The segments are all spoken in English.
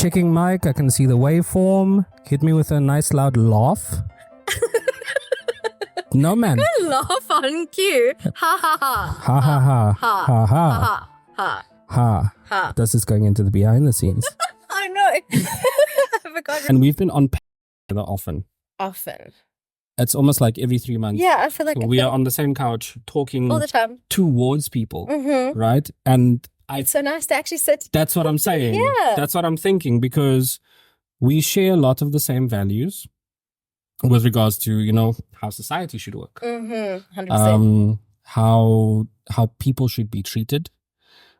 Checking mic, I can see the waveform. Hit me with a nice loud laugh. No, man. Good laugh on cue. Ha ha ha. Ha ha ha. Ha Ha ha. ha ha. Ha. Ha. This is going into the behind the scenes. I know. I forgot. And we've been on together often. It's almost like every 3 months. Yeah, I feel like we are on the same couch talking all the time towards people, Mm-hmm. right? And It's so nice to actually sit. that's what I'm saying. Yeah. That's what I'm thinking, because we share a lot of the same values with regards to, you know, how society should work. 100%. How people should be treated.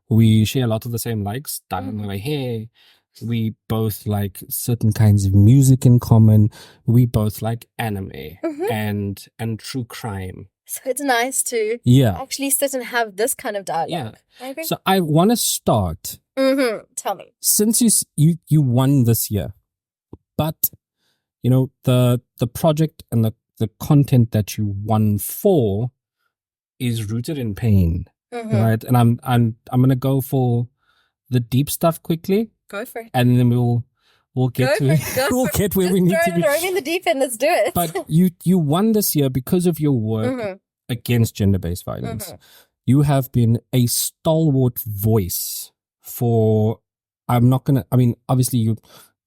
We share a lot of the same likes. Dye my hair. We both like certain kinds of music in common. We both like anime and true crime. So it's nice to actually sit and have this kind of dialogue. Yeah. I agree. So I want to start. Tell me. Since you won this year, but you know the project and the content that you won for is rooted in pain, right? And I'm gonna go for the deep stuff quickly. Go for it. And then we'll get to it. We'll get where we need to be. Throw me in the deep end. Let's do it. But you won this year because of your work against gender-based violence. You have been a stalwart voice for. Obviously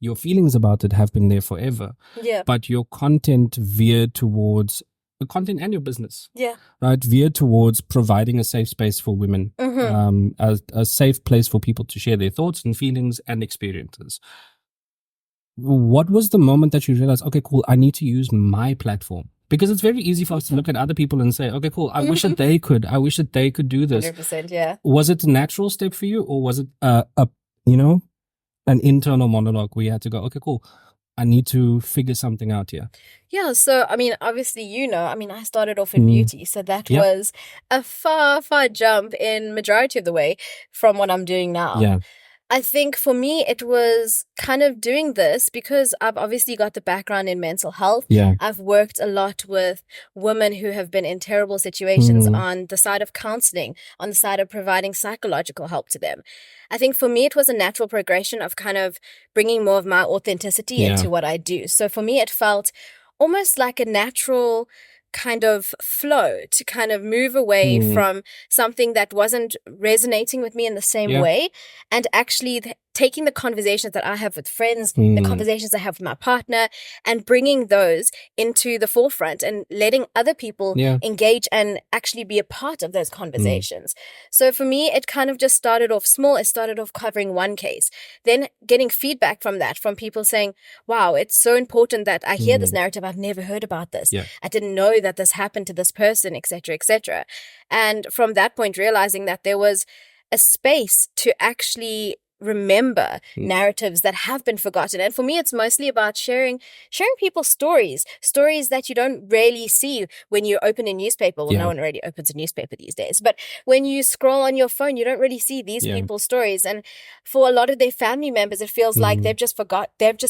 your feelings about it have been there forever. Yeah. But your content veered towards the content and your business. Yeah. Right. Veered towards providing a safe space for women, a safe place for people to share their thoughts and feelings and experiences. What was the moment that you realized, okay, cool, I need to use my platform? Because it's very easy for us to look at other people and say, okay, cool, I wish that they could do this. 100%, yeah. Was it a natural step for you, or was it an internal monologue where you had to go, okay, cool, I need to figure something out here? Yeah, so, obviously, I started off in beauty, so that was a far, far jump in majority of the way from what I'm doing now. Yeah. I think for me, it was kind of doing this because I've obviously got the background in mental health. Yeah. I've worked a lot with women who have been in terrible situations on the side of counseling, on the side of providing psychological help to them. I think for me, it was a natural progression of kind of bringing more of my authenticity into what I do. So for me, it felt almost like a natural kind of flow to kind of move away from something that wasn't resonating with me in the same way, and actually taking the conversations that I have with friends, the conversations I have with my partner, and bringing those into the forefront and letting other people engage and actually be a part of those conversations. So for me, it kind of just started off small. It started off covering one case, then getting feedback from that, from people saying, wow, it's so important that I hear this narrative. I've never heard about this. Yeah. I didn't know that this happened to this person, etc., etc. And from that point, realizing that there was a space to actually remember narratives that have been forgotten. And for me, it's mostly about sharing people's stories that you don't really see when you open a newspaper. Well, no one really opens a newspaper these days, but when you scroll on your phone, you don't really see these people's stories. And for a lot of their family members, it feels like they've just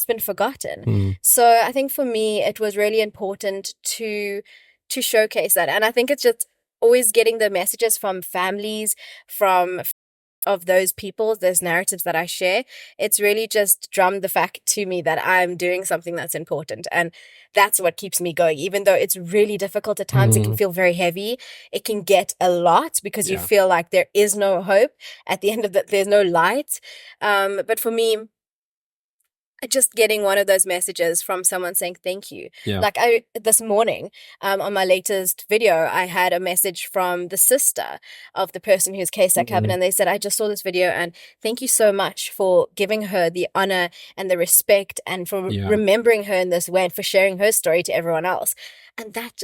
been forgotten. So I think for me, it was really important to showcase that. And I think it's just always getting the messages from families, of those people, those narratives that I share. It's really just drummed the fact to me that I'm doing something that's important. And that's what keeps me going. Even though it's really difficult at times, it can feel very heavy. It can get a lot because you feel like there is no hope. At the end of there's no light. But for me, just getting one of those messages from someone saying thank you. Yeah. Like this morning, on my latest video, I had a message from the sister of the person whose case I covered, and they said, I just saw this video and thank you so much for giving her the honor and the respect and for remembering her in this way and for sharing her story to everyone else. And that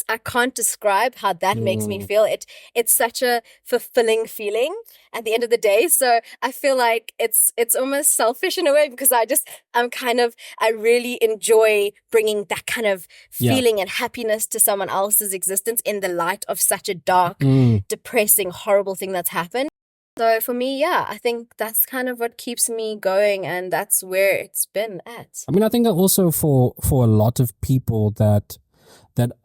I can't describe how that makes me feel. It's such a fulfilling feeling at the end of the day. So I feel like it's almost selfish in a way because I really enjoy bringing that kind of feeling and happiness to someone else's existence in the light of such a dark, depressing, horrible thing that's happened. So for me, I think that's kind of what keeps me going, and that's where it's been at. I think that also for a lot of people that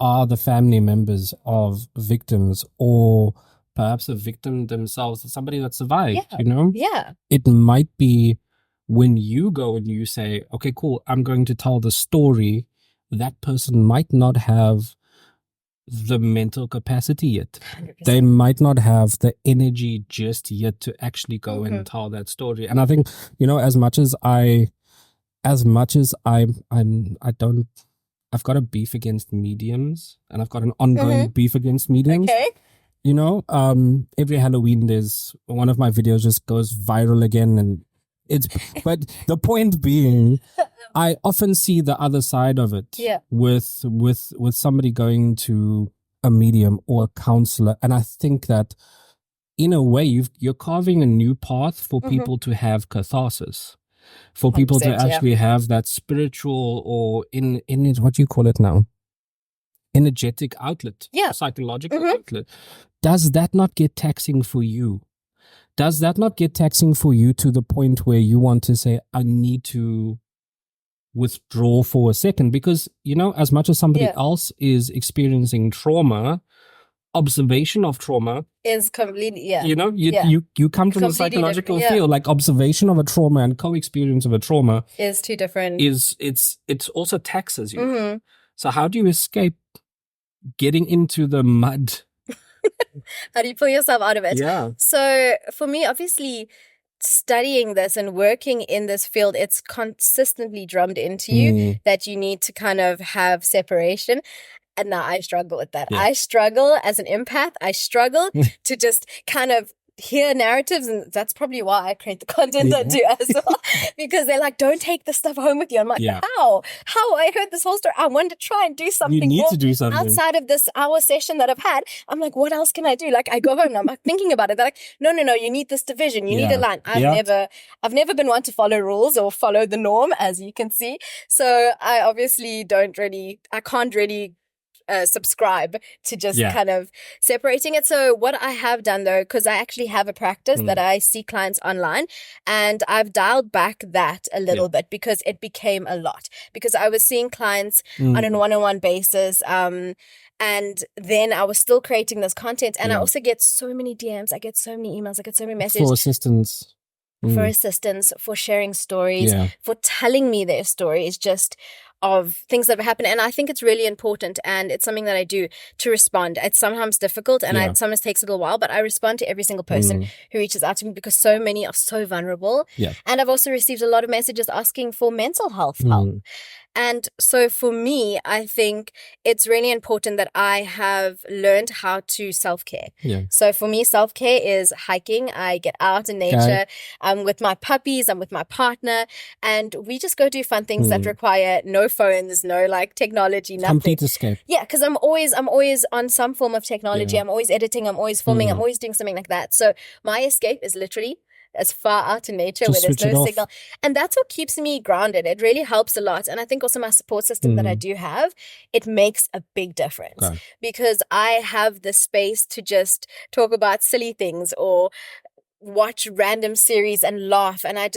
are the family members of victims, or perhaps a victim themselves, somebody that survived, Yeah. it might be when you go and you say, okay, cool, I'm going to tell the story, that person might not have the mental capacity yet. 100%. They might not have the energy just yet to actually go and tell that story. And I think, as much as I don't, I've got a beef against mediums, and I've got an ongoing beef against mediums. Okay. Every Halloween there's one of my videos just goes viral again, and but the point being, I often see the other side of it. Yeah. With somebody going to a medium or a counselor, and I think that in a way you're carving a new path for people to have catharsis, for people to actually have that spiritual or in it, what do you call it now? Energetic outlet, psychological outlet. Does that not get taxing for you? Does that not get taxing for you to the point where you want to say, I need to withdraw for a second? Because, as much as somebody else is experiencing trauma, observation of trauma is completely, you come from a psychological field, like observation of a trauma and co-experience of a trauma is two different. It's also taxes you. So how do you escape getting into the mud? How do you pull yourself out of it? Yeah. So for me, obviously, studying this and working in this field, it's consistently drummed into you that you need to kind of have separation. And now I struggle with that. I struggle as an empath. I struggle to just kind of hear narratives, and that's probably why I create the content I do as well, because they're like, don't take this stuff home with you. I'm like, how I heard this whole story, I wanted to try and do something. You need to do something outside of this hour session that I've had. I'm like, what else can I do? Like, I go home and I'm like thinking about it. They're like, no, you need this division, you need a line. I've never been one to follow rules or follow the norm, as you can see. So I obviously can't really subscribe to just kind of separating it. So what I have done though, because I actually have a practice that I see clients online, and I've dialed back that a little bit because it became a lot, because I was seeing clients on a one-on-one basis, and then I was still creating this content, and I also get so many DMs, I get so many emails, I get so many messages for assistance. For sharing stories, for telling me their stories, just of things that have happened. And I think it's really important, and it's something that I do to respond. It's sometimes difficult, and it sometimes takes a little while, but I respond to every single person who reaches out to me, because so many are so vulnerable. And I've also received a lot of messages asking for mental health help. And so for me, I think it's really important that I have learned how to self-care. So for me, self-care is hiking. I get out in nature. I'm with my puppies. I'm with my partner. And we just go do fun things that require no phones, no like technology, nothing. Complete escape. Yeah, because I'm always on some form of technology. I'm always editing. I'm always filming. I'm always doing something like that. So my escape is literally as far out in nature where there's no signal. And that's what keeps me grounded. It really helps a lot. And I think also my support system that I do have, it makes a big difference because I have the space to just talk about silly things or watch random series and laugh. And I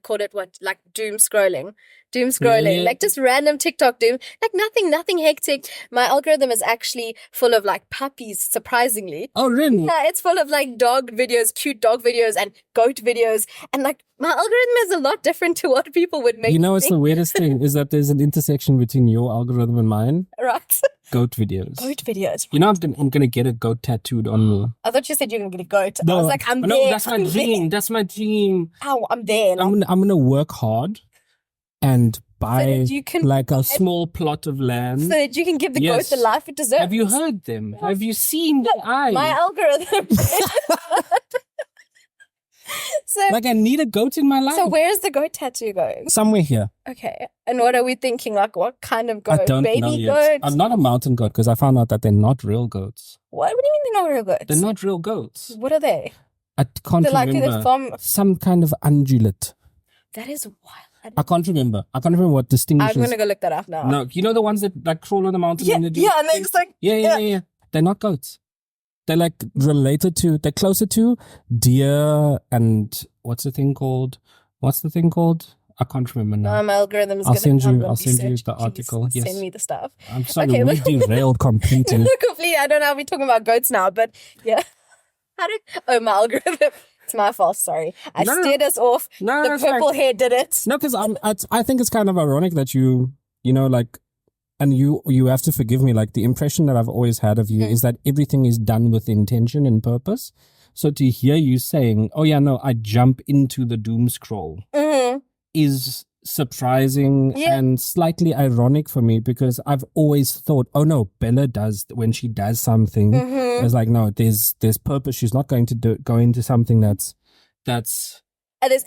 called it doom scrolling, like just random TikTok doom, like nothing hectic. My algorithm is actually full of like puppies, surprisingly. Oh, really? Yeah, it's full of like dog videos, cute dog videos and goat videos. And like my algorithm is a lot different to what people would make. It's the weirdest thing is that there's an intersection between your algorithm and mine. Right. Goat videos. Right. I'm gonna get a goat tattooed on me. I thought you said you were gonna get a goat. No, I was like, I'm there. No, that's my dream. That's my dream. Oh, I'm there. I'm gonna work hard and buy a small plot of land so that you can give the goat the life it deserves. Have you heard them? Have you seen the eyes? My algorithm. So, I need a goat in my life. So where's the goat tattoo going? Somewhere here. Okay. And what are we thinking? Like what kind of goat? I don't know yet. I'm not a mountain goat because I found out that they're not real goats. What do you mean they're not real goats? They're not real goats. What are they? I can't remember. Some kind of ungulate. That is wild. I can't remember what distinguishes. I'm going to go look that up now. No, the ones that crawl on the mountain? Yeah, and they're just like... Yeah. They're not goats. They're they're closer to deer and what's the thing called? I can't remember now. My algorithm is I'll send you the article. Yes. Send me the stuff. I'm sorry, we derailed completely. Completely. I don't know how we're talking about goats now, but yeah. My algorithm. It's my fault. Sorry, I steered us off. The purple hair did it. No, because I think it's kind of ironic that you know, like, and you have to forgive me. Like, the impression that I've always had of you is that everything is done with intention and purpose. So to hear you saying, "Oh yeah, no, I jump into the doom scroll," is surprising and slightly ironic for me, because I've always thought, oh no, Bella does, when she does something, it's like, no, there's purpose. She's not going to go into something that's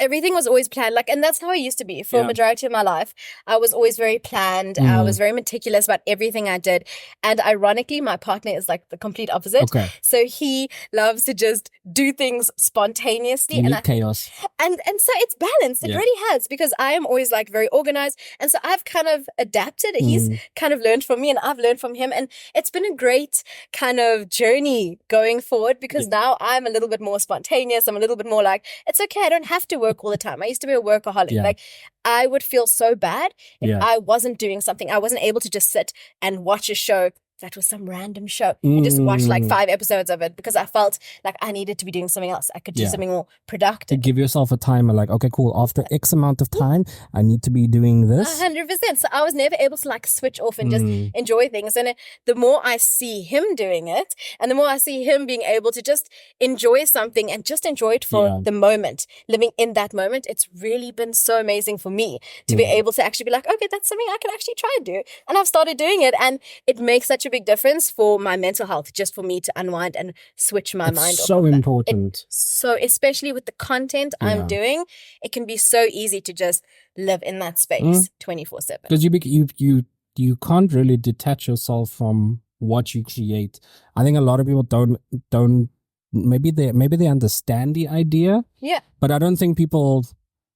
everything was always planned, like, and that's how I used to be for a majority of my life. I was always very planned. I was very meticulous about everything I did. And ironically, my partner is like the complete opposite. Okay. So he loves to just do things spontaneously. And chaos. And so it's balanced. It really has, because I am always like very organized. And so I've kind of adapted. He's kind of learned from me and I've learned from him. And it's been a great kind of journey going forward, because now I'm a little bit more spontaneous. I'm a little bit more like, it's okay, I don't have to work all the time. I used to be a workaholic. Like, I would feel so bad if I wasn't doing something. I wasn't able to just sit and watch a show that was some random show and just watch like 5 episodes of it, because I felt like I needed to be doing something else. I could do something more productive. To give yourself a timer, like, okay, cool, after X amount of time, I need to be doing this. 100%. So I was never able to like switch off and just enjoy things. And the more I see him doing it, and the more I see him being able to just enjoy something and just enjoy it for the moment, living in that moment, it's really been so amazing for me to be able to actually be like, okay, that's something I can actually try and do. And I've started doing it, and it makes such a big difference for my mental health, just for me to unwind and switch my mind off. So important. So especially with the content I'm doing, it can be so easy to just live in that space 24/7. Because you can't really detach yourself from what you create. I think a lot of people don't maybe they understand the idea. Yeah. But I don't think people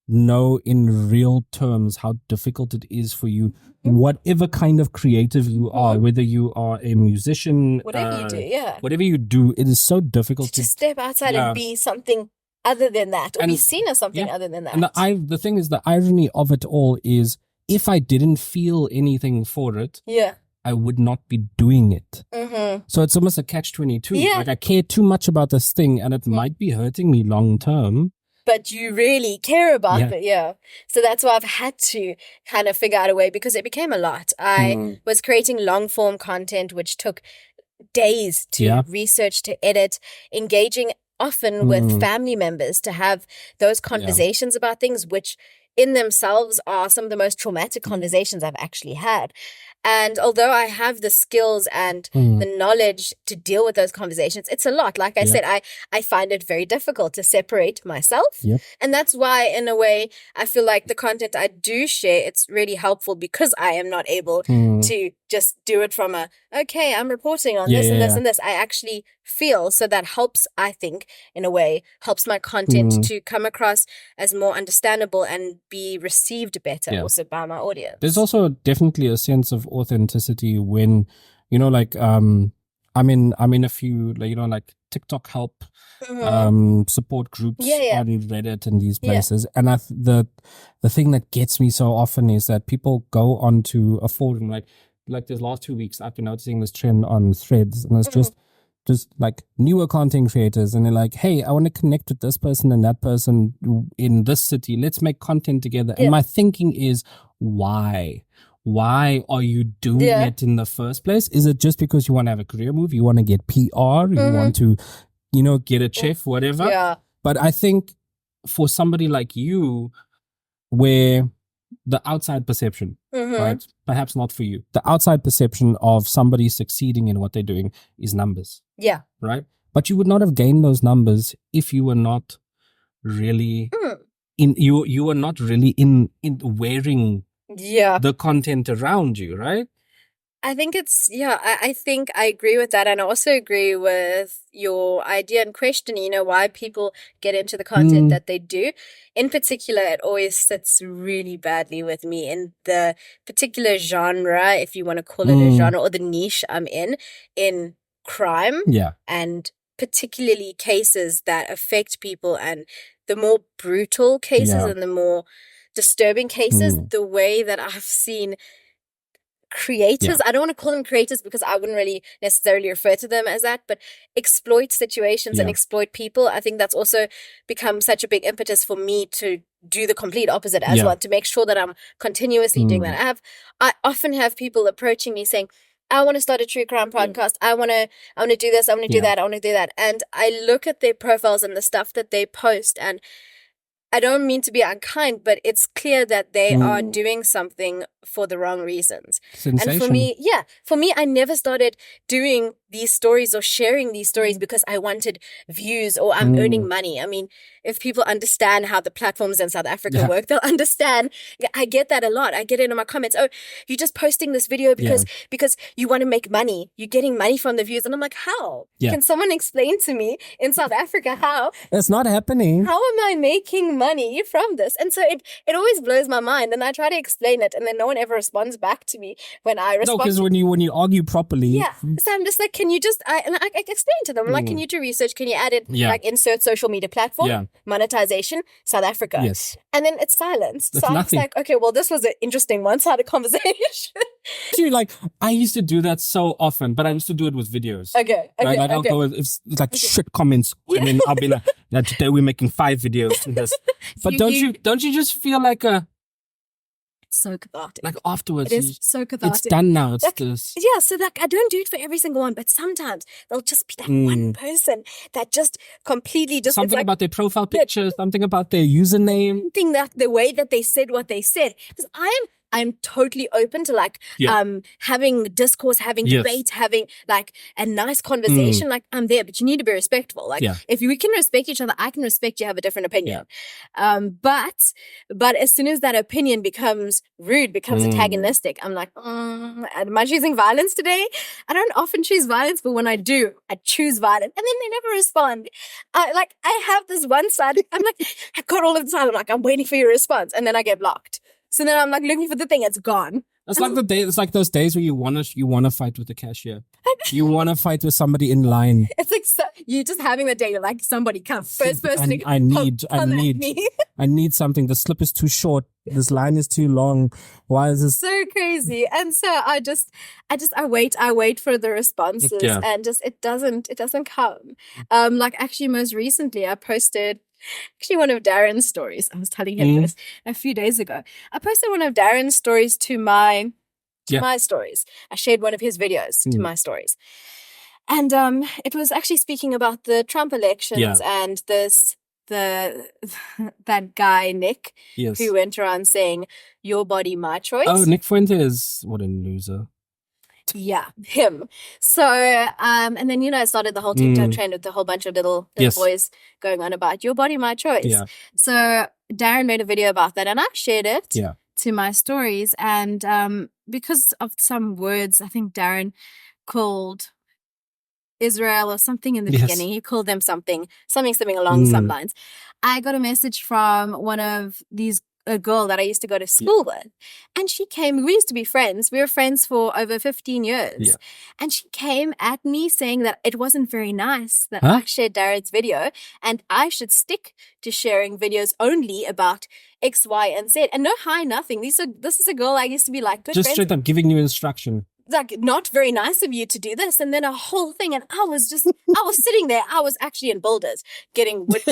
know in real terms how difficult it is for you, whatever kind of creative you are, whether you are a musician, whatever you do, it is so difficult to step outside and be something other than that, or be seen as something other than that. And the thing is, the irony of it all is, if I didn't feel anything for it, I would not be doing it. So it's almost a catch-22. Like, I care too much about this thing, and it might be hurting me long term, but you really care about it. So that's why I've had to kind of figure out a way, because it became a lot. I was creating long form content, which took days to research, to edit, engaging often with family members to have those conversations about things, which in themselves are some of the most traumatic conversations I've actually had. And although I have the skills and the knowledge to deal with those conversations, it's a lot. Like I said, I find it very difficult to separate myself. And that's why, in a way, I feel like the content I do share, it's really helpful, because I am not able to just do it from okay, I'm reporting on this and this and this. I actually feel, so that helps, I think, in a way, helps my content to come across as more understandable and be received better also by my audience. There's also definitely a sense of authenticity when, you know, like, I'm in a few, like, you know, like TikTok help support groups on Reddit and these places. And the thing that gets me so often is that people go onto a forum, like this last 2 weeks, I've been noticing this trend on Threads, and it's just like newer content creators, and they're like, hey, I want to connect with this person and that person in this city. Let's make content together. And my thinking is, why? Why are you doing it in the first place? Is it just because you want to have a career move? You want to get PR? You want to, you know, get a chef, whatever? Yeah. But I think for somebody like you, where the outside perception, right? Perhaps not for you. The outside perception of somebody succeeding in what they're doing is numbers. Yeah. Right? But you would not have gained those numbers if you were not really you were not really in wearing the content around you, right? I think it's, I think I agree with that. And I also agree with your idea and question, you know, why people get into the content that they do. In particular, it always sits really badly with me in the particular genre, if you want to call it a genre, or the niche I'm in crime. Yeah. And particularly cases that affect people, and the more brutal cases and the more disturbing cases, the way that I've seen creators. I don't want to call them creators because I wouldn't really necessarily refer to them as that, but exploit situations and exploit people. I think that's also become such a big impetus for me to do the complete opposite as well, to make sure that I'm continuously doing that. I often have people approaching me saying, I want to start a true crime podcast. I want to do this. I want to do that. I want to do that. And I look at their profiles and the stuff that they post, and I don't mean to be unkind, but it's clear that they are doing something for the wrong reasons. Sensation. And for me, I never started doing these stories or sharing these stories because I wanted views or I'm earning money. I mean, if people understand how the platforms in South Africa work, they'll understand. I get that a lot. I get it in my comments. Oh, you're just posting this video because you want to make money. You're getting money from the views. And I'm like, how? Can someone explain to me in South Africa how? It's not happening. How am I making money from this? And so it always blows my mind. And I try to explain it, and then no one ever responds back to me when I respond. No, because when you argue properly. So I'm just like, can you just, I explain to them, like, can you do research? Can you add it, like insert social media platform, monetization, South Africa. Yes. And then it's silence. It's so I'm nothing. just like, okay, well, this was an interesting one-sided conversation. Dude, like, I used to do that so often, but I used to do it with videos. Okay. Right? Like, I'll go with, it's like shit comments, and then I'll be like, yeah, today we're making 5 videos in this. But don't you just feel like so cathartic. Like afterwards, it is so cathartic. It's done now. It's like, this. Yeah, so like I don't do it for every single one, but sometimes there'll just be that one person that just completely just something about their profile picture, something about their username, something that the way that they said what they said. Because I'm totally open to like having discourse, having debate, having like a nice conversation. Like I'm there, but you need to be respectful. Like if we can respect each other, I can respect you have a different opinion. But as soon as that opinion becomes rude, becomes antagonistic, I'm like, am I choosing violence today? I don't often choose violence, but when I do, I choose violence, and then they never respond. I have this one side. I'm like, I got all of the time. I'm like, I'm waiting for your response, and then I get blocked. So then I'm like looking for the thing, it's gone. It's like the day. It's like those days where you wanna fight with the cashier. You wanna fight with somebody in line. It's like you're just having the day. You're like, somebody come first person. I need something. The slip is too short. This line is too long. Why is this so crazy? And so I wait for the responses, and just it doesn't come. Like actually, most recently I posted. Actually, one of Darren's stories. I was telling him this a few days ago. I posted one of Darren's stories to my stories. I shared one of his videos to my stories. And it was actually speaking about the Trump elections and that guy, Nick, who went around saying, your body, my choice. Oh, Nick Fuentes. What a loser. Yeah, him. So, and then, I started the whole TikTok trend with a whole bunch of little boys going on about your body, my choice. Yeah. So Darren made a video about that, and I shared it to my stories. And because of some words, I think Darren called Israel or something in the beginning. He called them something along some lines. I got a message from one of a girl that I used to go to school with. And she came, we used to be friends. We were friends for over 15 years. Yeah. And she came at me saying that it wasn't very nice that I shared Darren's video and I should stick to sharing videos only about X, Y, and Z. And no hi, nothing. This is a girl I used to be like good just friends. Just straight up giving you instruction. Like, not very nice of you to do this. And then a whole thing. And I was sitting there. I was actually in Builders getting wood.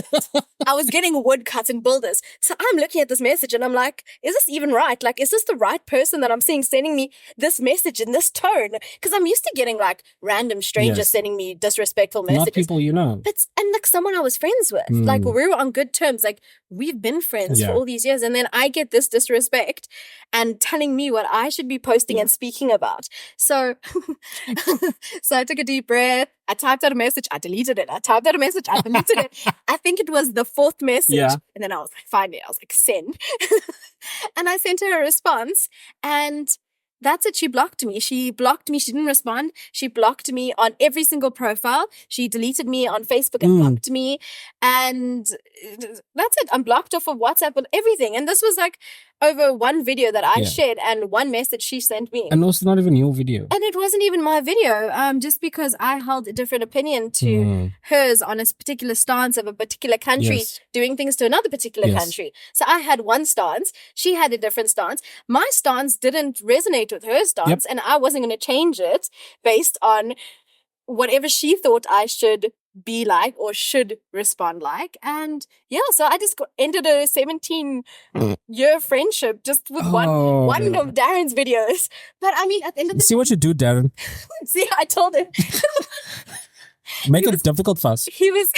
I was getting wood cuts in Builders. So I'm looking at this message and I'm like, is this even right? Like, is this the right person that I'm seeing sending me this message in this tone? Because I'm used to getting like random strangers sending me disrespectful messages. Not people you know. And like someone I was friends with. Like we were on good terms. Like we've been friends for all these years. And then I get this disrespect and telling me what I should be posting and speaking about. So I took a deep breath. I typed out a message. I deleted it. I typed out a message. I deleted it. I think it was the 4th message. Yeah. And then I was like, finally, I was like, send. And I sent her a response. And that's it. She blocked me. She didn't respond. She blocked me on every single profile. She deleted me on Facebook and blocked me. And that's it. I'm blocked off of WhatsApp and everything. And this was like over one video that I shared and one message she sent me. And also not even your video. And it wasn't even my video, just because I held a different opinion to hers on a particular stance of a particular country doing things to another particular country. So I had one stance, she had a different stance. My stance didn't resonate with her stance, and I wasn't going to change it based on whatever she thought I should be like or should respond like. And so I just ended a 17-year friendship just with one of Darren's videos. But I mean, at the end of the see what you do, Darren. See, I told him. Make it difficult for us. He was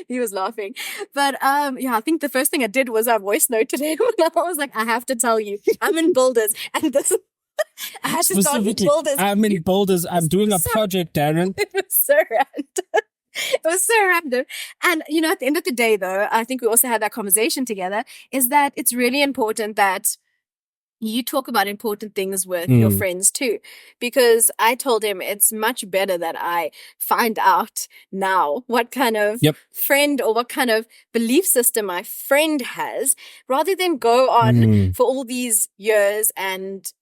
he was laughing. But I think the first thing I did was I voice noted him. I was like, I have to tell you, I'm in Boldest, and this I had to start with Boldest. I'm in Boldest. I'm doing a project, Darren. It was so random. It was so random. And, at the end of the day, though, I think we also had that conversation together, is that it's really important that you talk about important things with your friends too. Because I told him it's much better that I find out now what kind of friend or what kind of belief system my friend has, rather than go on for all these years and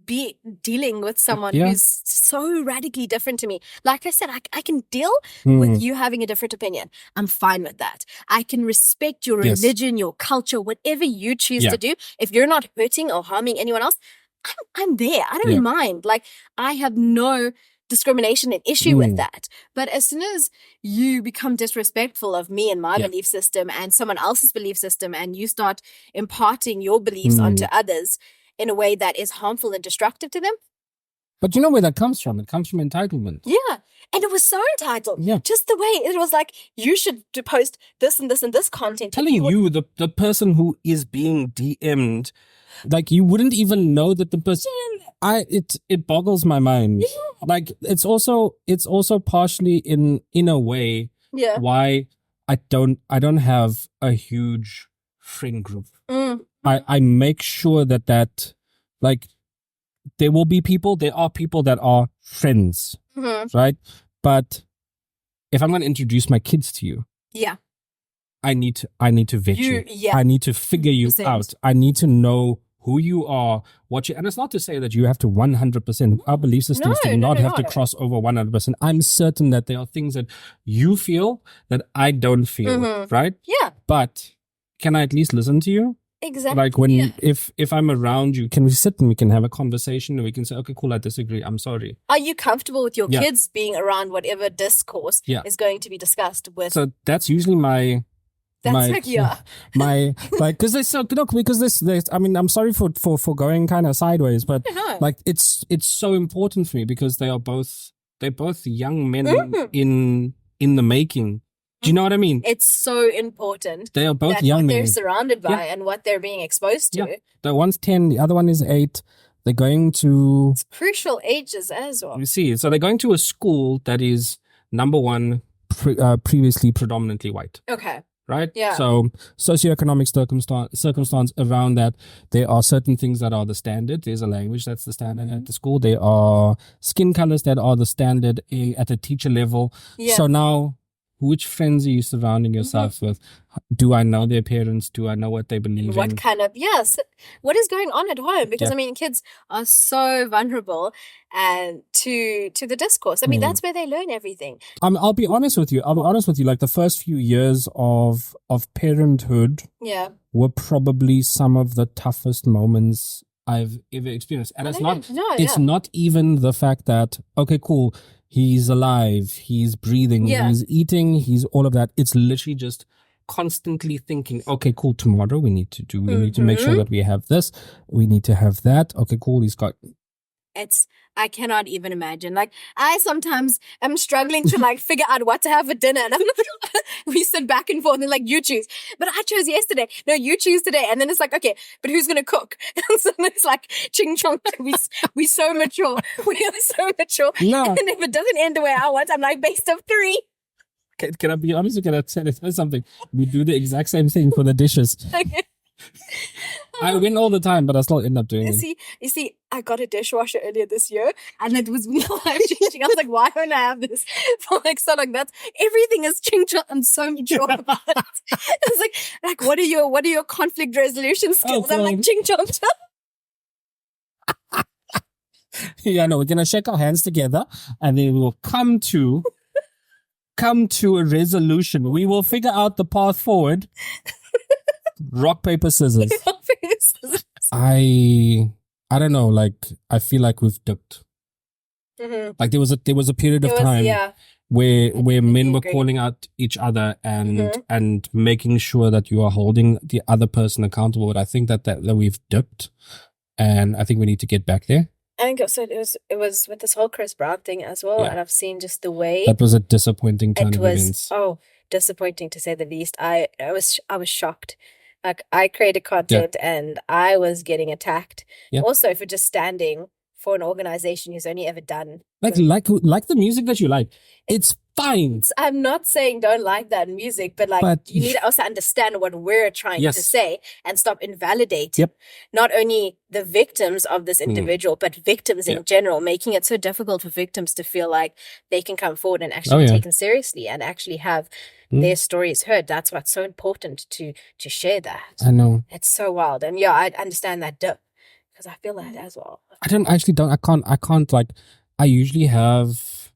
be dealing with someone who's so radically different to me. Like I said, I can deal with you having a different opinion. I'm fine with that. I can respect your religion, your culture, whatever you choose to do. If you're not hurting or harming anyone else, I'm there. I don't mind. Like, I have no discrimination and issue with that. But as soon as you become disrespectful of me and my belief system and someone else's belief system, and you start imparting your beliefs onto others in a way that is harmful and destructive to them. But you know where that comes from? It comes from entitlement. Yeah. And it was so entitled. Yeah. Just the way it was like, you should post this and this and this content. Telling you, the person who is being DM'd, like, you wouldn't even know that the person... It boggles my mind. Yeah. Like, it's also partially in a way why I don't have a huge friend group. I make sure that like, there are people that are friends, right? But if I'm going to introduce my kids to you, I need to vet you. I need to figure you out. I need to know who you are, and it's not to say that you have to 100%. Our belief systems do not have to cross over 100%. I'm certain that there are things that you feel that I don't feel, right? Yeah. But can I at least listen to you? Exactly. Like, when if I'm around you, can we sit and we can have a conversation and we can say, okay, cool, I disagree, I'm sorry. Are you comfortable with your kids being around whatever discourse is going to be discussed with? So that's usually my because they're so, because this I mean, I'm sorry for going kind of sideways, but like, it's so important for me because they're both young men in the making. Do you know what I mean? It's so important. They are both young men. What they're surrounded by and what they're being exposed to. The one's 10, the other one is 8. They're going to... It's crucial ages as well. You see, so they're going to a school that is, number one, previously predominantly white. Okay. Right? Yeah. So socioeconomic circumstance around that, there are certain things that are the standard. There's a language that's the standard at the school. There are skin colors that are the standard at a teacher level. Yeah. So now... which friends are you surrounding yourself with? Do I know their parents? Do I know what they believe in? What kind of, what is going on at home? Because, I mean, kids are so vulnerable to the discourse. I mean, that's where they learn everything. I'll be honest with you. Like, the first few years of parenthood were probably some of the toughest moments I've ever experienced. And it's not even the fact that, okay, cool, he's alive, he's breathing, he's eating, he's all of that. It's literally just constantly thinking, okay, cool, tomorrow we need to make sure that we have this, we need to have that. Okay, cool, he's got... I cannot even imagine. Like, I sometimes am struggling to like figure out what to have for dinner, and we sit back and forth and like, you choose. But I chose yesterday. No, you choose today. And then it's like, okay, but who's gonna cook? And so it's like ching chong. We so mature. We are so mature. No. And if it doesn't end the way I want, I'm like, based of 3. Can I be honest? Can I tell you something? We do the exact same thing for the dishes. Okay. I win all the time, but I still end up doing it. You see, I got a dishwasher earlier this year, and it was life-changing. I was like, why don't I have this for like so long? Everything is changed. I'm so mature about it. It's like what are your conflict resolution skills? I'm like ching chong. Yeah, no, we're gonna shake our hands together, and then we will come to a resolution. We will figure out the path forward. Rock, paper, scissors. Rock, paper, scissors. I don't know. Like, I feel like we've dipped. Mm-hmm. Like there was a period of time where men were calling out each other and making sure that you are holding the other person accountable. But I think that we've dipped, and I think we need to get back there. I think also it was with this whole Chris Brown thing as well, and I've seen just the way that was a disappointing turn of events. Oh, disappointing to say the least. I was shocked. Like, I created content and I was getting attacked. Yeah. Also for just standing for an organization who's only ever done like the music that you like. It's fine. I'm not saying don't like that music, but you need to also understand what we're trying to say and stop invalidating not only the victims of this individual, but victims in general, making it so difficult for victims to feel like they can come forward and actually be taken seriously and actually have their stories heard. That's what's so important to share that. I know. It's so wild. And I understand that dip because I feel that as well. I can't like, I usually have,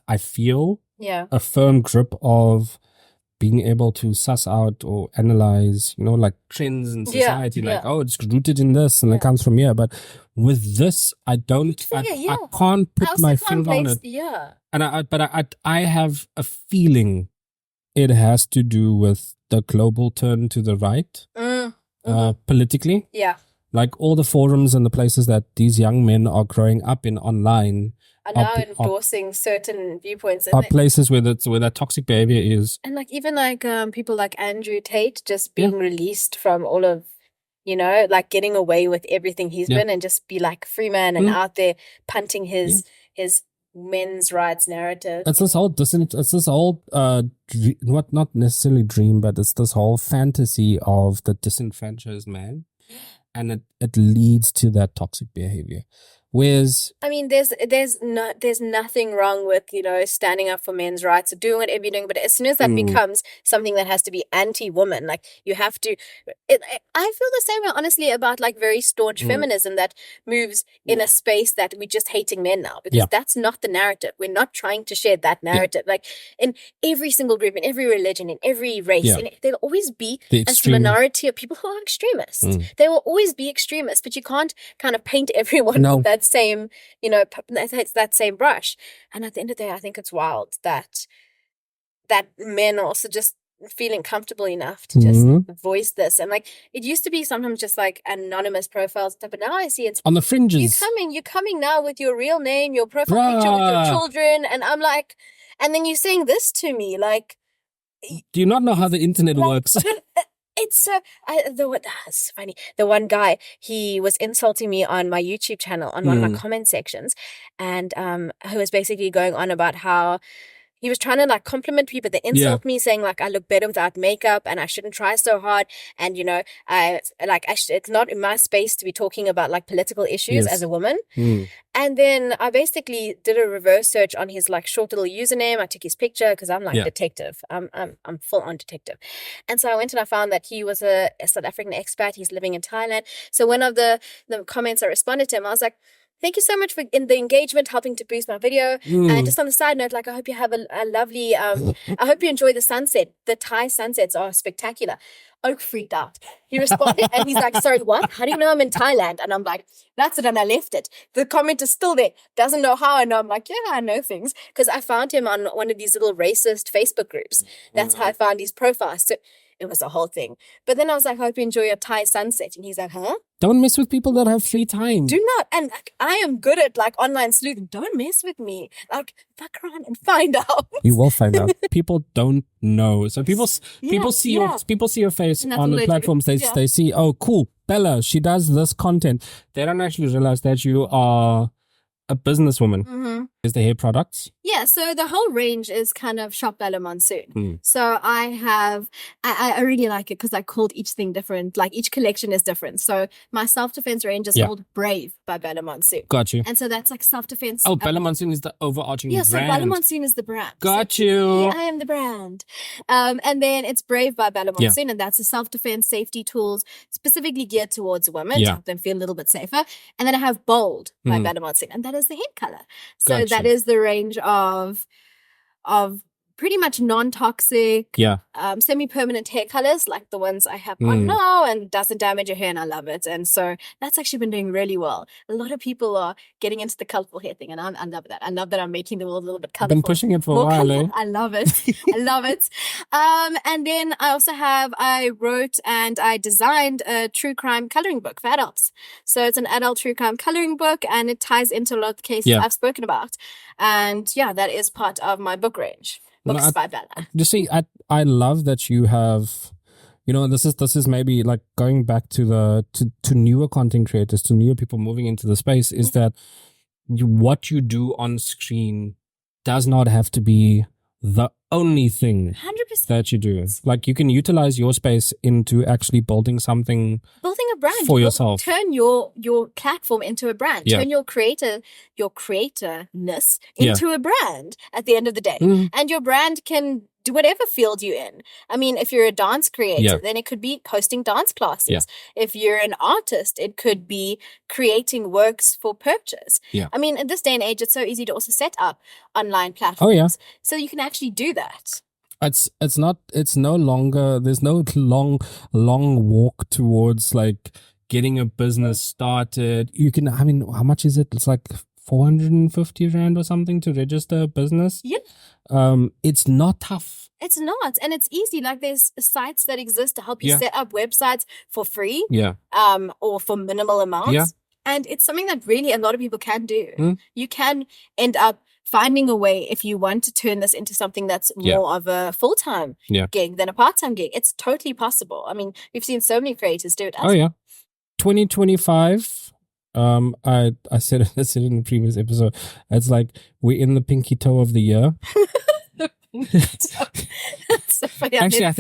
I feel a firm grip of being able to suss out or analyze, like trends in society, it's rooted in this and it comes from here. But with this, I don't, I can't put my finger on it. Yeah. And I have a feeling it has to do with the global turn to the right, politically. Yeah. Like all the forums and the places that these young men are growing up in online are now endorsing certain viewpoints. Are places where that toxic behavior is. And even people like Andrew Tate just being released from all of, getting away with everything he's been and just be like free man and out there punting his men's rights narrative. It's this whole not necessarily dream, but it's this whole fantasy of the disenfranchised man. And it leads to that toxic behavior. Whereas, I mean, there's nothing wrong with standing up for men's rights or doing whatever you're doing, but as soon as that becomes something that has to be anti-woman, like you have to. I feel the same way, honestly, about like very staunch feminism that moves in a space that we're just hating men now, because that's not the narrative. We're not trying to share that narrative. Like in every single group, in every religion, in every race, there'll always be a minority of people who are extremists. There will always be extremists, but you can't kind of paint everyone with that same, that same brush. And at the end of the day, I think it's wild that men are also just feeling comfortable enough to just voice this. And like, it used to be sometimes just like anonymous profiles, but now I see it's on the fringes. You're coming now with your real name, your profile picture with your children, and I'm like, and then you're saying this to me, like, do you not know how the internet works? It's it's funny. The one guy, he was insulting me on my YouTube channel on one of my comment sections, and who was basically going on about how he was trying to like compliment people that insult me, saying like I look better without makeup and I shouldn't try so hard, and it's not in my space to be talking about like political issues as a woman. And then I basically did a reverse search on his like short little username. I took his picture because I'm like detective. I'm full on detective. And so I went and I found that he was a South African expat. He's living in Thailand. So one of the comments I responded to him, I was like, thank you so much for the engagement, helping to boost my video. And just on the side note, like I hope you have a lovely, I hope you enjoy the sunset. The Thai sunsets are spectacular. Oak freaked out. He responded and he's like, sorry, what? How do you know I'm in Thailand? And I'm like, that's it. And I left it. The comment is still there. Doesn't know how I know. I'm like, yeah, I know things. Because I found him on one of these little racist Facebook groups. That's how I found his profile. So it was a whole thing. But then I was like, I hope you enjoy your Thai sunset. And he's like, huh? Don't mess with people that have free time. Do not. And like, I am good at like online sleuthing. Don't mess with me. Like, fuck around and find out. You will find out. People don't know. So people see your face on the platforms. They see, oh, cool, Bella, she does this content. They don't actually realize that you are a businesswoman. Is the hair products? Yeah, so the whole range is kind of Shop Bella Monsoon. So I really like it because I called each thing different. Like each collection is different. So my self-defense range is called Brave by Bella Monsoon. Got you. And so that's like self-defense. Oh, Bella Monsoon is the overarching brand. Yeah, so Bella Monsoon is the brand. Got so, you. I am the brand. And then it's Brave by Bella Monsoon, and that's the self-defense safety tools specifically geared towards women to help them feel a little bit safer. And then I have Bold by Bella Monsoon, and that is the hair color. So that is the range of pretty much non-toxic, semi-permanent hair colors like the ones I have on now, and doesn't damage your hair, and I love it. And so that's actually been doing really well. A lot of people are getting into the colorful hair thing, and I love that. I love that I'm making the world a little bit colorful. Been pushing it for a while, eh? I love it. I love it. And then I wrote and I designed a true crime coloring book for adults. So it's an adult true crime coloring book, and it ties into a lot of the cases I've spoken about. And that is part of my book range. Books by Bella. You see, I love that you have, this is maybe like going back to newer content creators, to newer people moving into the space, is that what you do on screen does not have to be the only thing 100% that you do. Like you can utilize your space into actually building a brand for yourself. Turn your platform into a brand. Turn your creatorness into a brand at the end of the day. And your brand can do whatever field you're in. I mean, if you're a dance creator, then it could be hosting dance classes. If you're an artist, it could be creating works for purchase. I mean, in this day and age, it's so easy to also set up online platforms. So you can actually do that. It's no longer, there's no long walk towards like getting a business started. You can, I mean, how much is it? It's like 450 Rand or something to register a business. It's not tough. It's not, and it's easy. Like there's sites that exist to help you set up websites for free, or for minimal amounts. And it's something that really a lot of people can do. You can end up finding a way, if you want to turn this into something that's more of a full-time gig than a part-time gig. It's totally possible. I mean, we've seen so many creators do it. 2025. I said it in the previous episode. It's like we're in the pinky toe of the year. That's so funny. Actually, I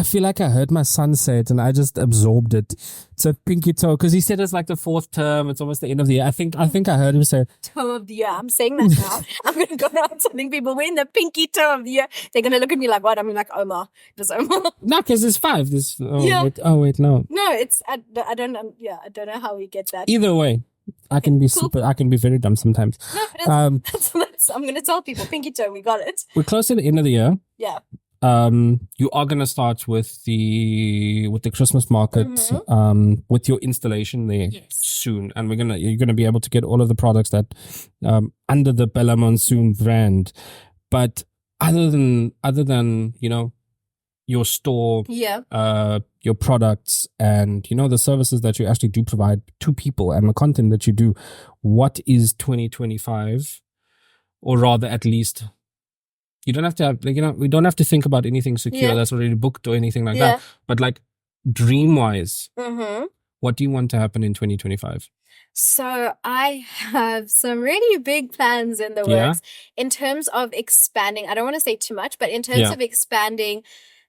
feel like I heard my son say it and I just absorbed it. It's a pinky toe because he said it's like the fourth term. It's almost the end of the year. I think I heard him say toe of the year. I'm saying that now. I'm gonna go around telling people we're in the pinky toe of the year. They're gonna look at me like what? I'm like Omar. Does Omar? No, because there's 5. Wait, no. No, it's I don't know. I don't know how we get that. Either way. I can be I can be very dumb sometimes. No, that's I'm going to tell people, pinky toe, we got it. We're close to the end of the year. Yeah. You are going to start with the Christmas market, with your installation there soon. And you're going to be able to get all of the products that, under the Bella Monsoon brand. But other than, your store, your products, and the services that you actually do provide to people and the content that you do, what is 2025, or rather at least you don't have to have we don't have to think about anything secure that's already booked or anything like that, but like dream wise, what do you want to happen in 2025? So I have some really big plans in the works in terms of expanding. I don't want to say too much, but in terms of expanding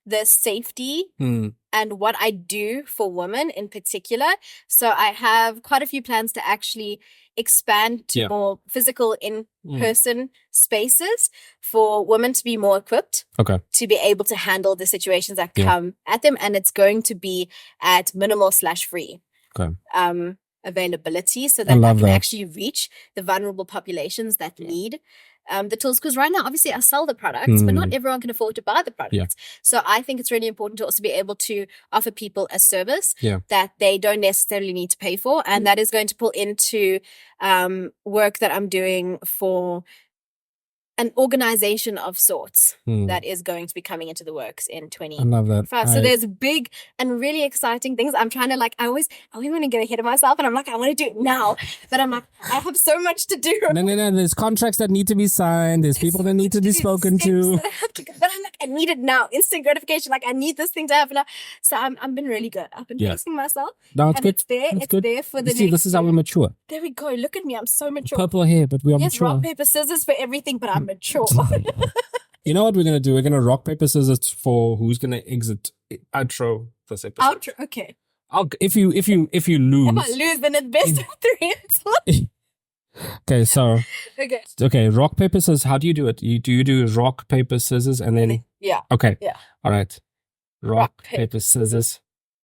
the safety and what I do for women in particular. So I have quite a few plans to actually expand to more physical in-person spaces for women to be more equipped to be able to handle the situations that come at them. And it's going to be at minimal/free availability, so that I can actually reach the vulnerable populations that need the tools. Because right now, obviously, I sell the products, but not everyone can afford to buy the products. So I think it's really important to also be able to offer people a service that they don't necessarily need to pay for. And that is going to pull into work that I'm doing for an organization of sorts that is going to be coming into the works in 2025. I love that. So there's big and really exciting things. I'm trying to I always want to get ahead of myself, and I'm like, I want to do it now. But I'm like, I have so much to do. No. There's contracts that need to be signed. There's people that need to be spoken to. But I'm like, I need it now. Instant gratification. Like, I need this thing to happen now. So I've been really good. I've been pacing myself. No, it's good. It's there. It's good. There for the next this is how we're mature. There we go. Look at me. I'm so mature. Purple hair, but we are mature. Rock, paper, scissors for everything, but I'm mature. You know what we're going to do? We're going to rock, paper, scissors for who's going to exit outro this episode. Outro, okay. If you lose. If I lose, then it's best of 3. Okay, so. Okay, rock, paper, scissors. How do you do it? Do you do rock, paper, scissors, and then. Yeah. Okay. Yeah. All right. Rock, paper, scissors.